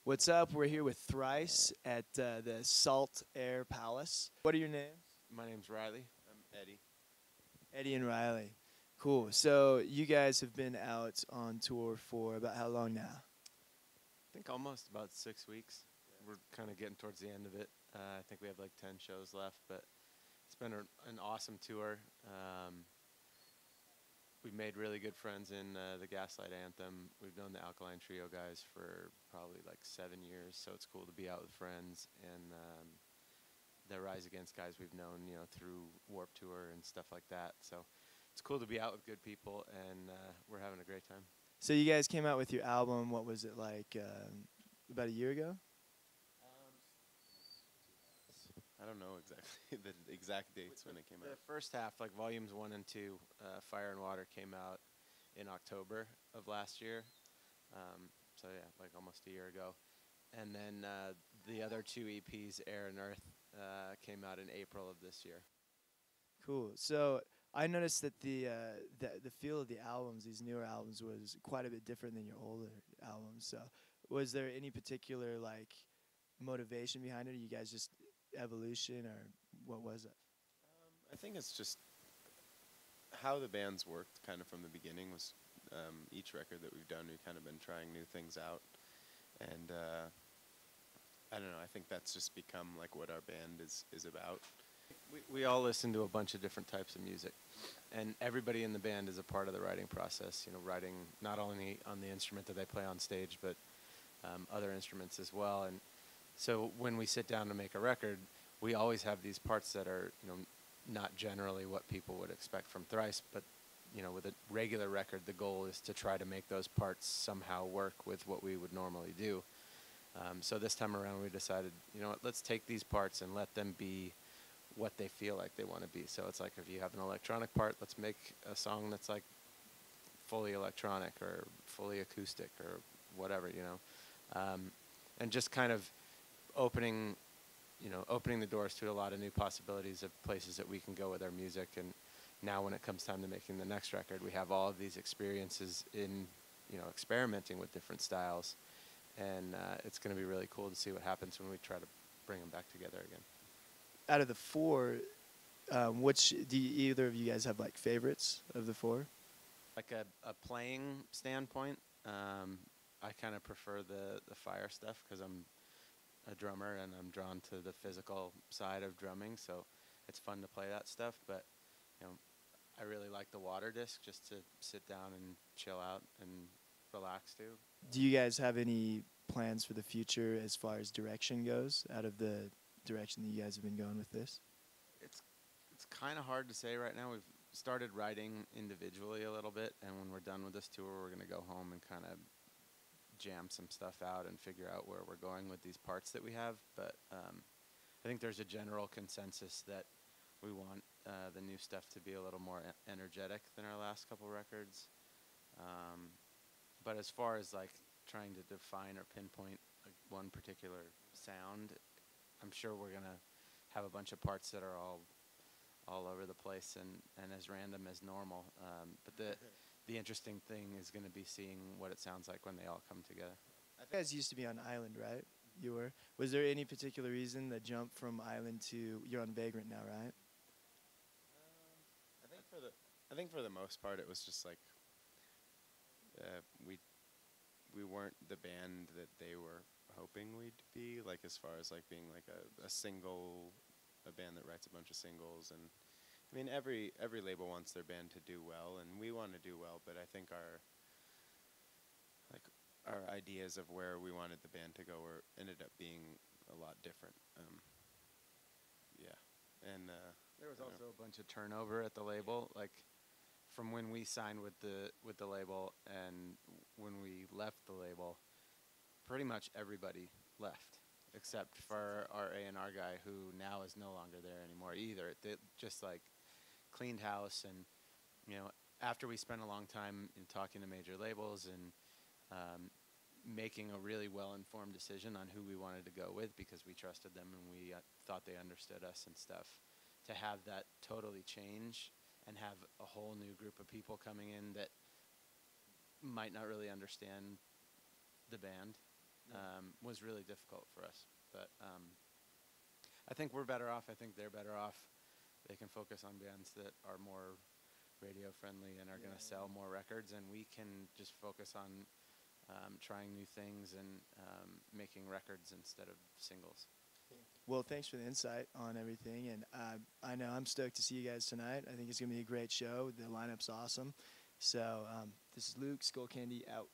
What's up? We're here with Thrice at the Salt Air Palace. What are your names? My name's Riley. I'm Eddie. Eddie and Riley. Cool. So you guys have been out on tour for about how long now? I think almost about 6 weeks. We're kind of getting towards the end of it. I think we have like 10 shows left, but it's been an awesome tour. We've made really good friends in the Gaslight Anthem. We've known the Alkaline Trio guys for probably like 7 years, so it's cool to be out with friends. And the Rise Against guys we've known, through Warp Tour and stuff like that. So it's cool to be out with good people, and we're having a great time. So you guys came out with your album, what was it, like about a year ago? I don't know exactly the exact dates when it came out. The first half, like volumes 1 and 2, Fire and Water, came out in October of last year. So yeah, like almost a year ago. And then the other 2 EPs, Air and Earth, came out in April of this year. Cool. So I noticed that the feel of the albums, these newer albums, was quite a bit different than your older albums. So was there any particular like motivation behind it? Or you guys just evolution, or what was it? I think it's just how the band's worked kind of from the beginning. Was each record that we've done, we've kind of been trying new things out. And I don't know, I think that's just become like what our band is about. We all listen to a bunch of different types of music, and everybody in the band is a part of the writing process, writing not only on the instrument that they play on stage, but other instruments as well. And so when we sit down to make a record, we always have these parts that are, not generally what people would expect from Thrice, but with a regular record, the goal is to try to make those parts somehow work with what we would normally do. So this time around, we decided, let's take these parts and let them be what they feel like they want to be. So it's like, if you have an electronic part, let's make a song that's like fully electronic or fully acoustic or whatever, and just kind of opening the doors to a lot of new possibilities of places that we can go with our music. And now when it comes time to making the next record, we have all of these experiences in, experimenting with different styles. And it's going to be really cool to see what happens when we try to bring them back together again. Out of the four, which do either of you guys have like favorites of the four? Like a playing standpoint, I kind of prefer the Fire stuff because I'm a drummer and I'm drawn to the physical side of drumming, so it's fun to play that stuff. But I really like the Water disc just to sit down and chill out and relax to. Do you guys have any plans for the future as far as direction goes, out of the direction that you guys have been going with this? It's kind of hard to say right now. We've started writing individually a little bit, and when we're done with this tour, we're going to go home and kind of jam some stuff out and figure out where we're going with these parts that we have. But I think there's a general consensus that we want the new stuff to be a little more energetic than our last couple records. But as far as like trying to define or pinpoint like one particular sound, I'm sure we're gonna have a bunch of parts that are all over the place and as random as normal. But the interesting thing is going to be seeing what it sounds like when they all come together. You guys used to be on Island, right? You were. Was there any particular reason the jump from Island to you're on Vagrant now, right? I think for the most part it was just like we weren't the band that they were hoping we'd be, like as far as like being like a band that writes a bunch of singles. And I mean every label wants their band to do well, and we want to do well, but I think our ideas of where we wanted the band to go ended up being a lot different. And there was also a bunch of turnover at the label, like from when we signed with the label and when we left the label. Pretty much everybody left except for our A&R guy, who now is no longer there anymore either. They just like cleaned house, and after we spent a long time in talking to major labels and making a really well-informed decision on who we wanted to go with, because we trusted them and we thought they understood us and stuff, to have that totally change and have a whole new group of people coming in that might not really understand the band was really difficult for us. But I think we're better off. I think they're better off. They can focus on bands that are more radio friendly and are going to sell more records, and we can just focus on trying new things and making records instead of singles. Well, thanks for the insight on everything, and I know I'm stoked to see you guys tonight. I think it's going to be a great show. The lineup's awesome. So this is Luke, Skullcandy, out.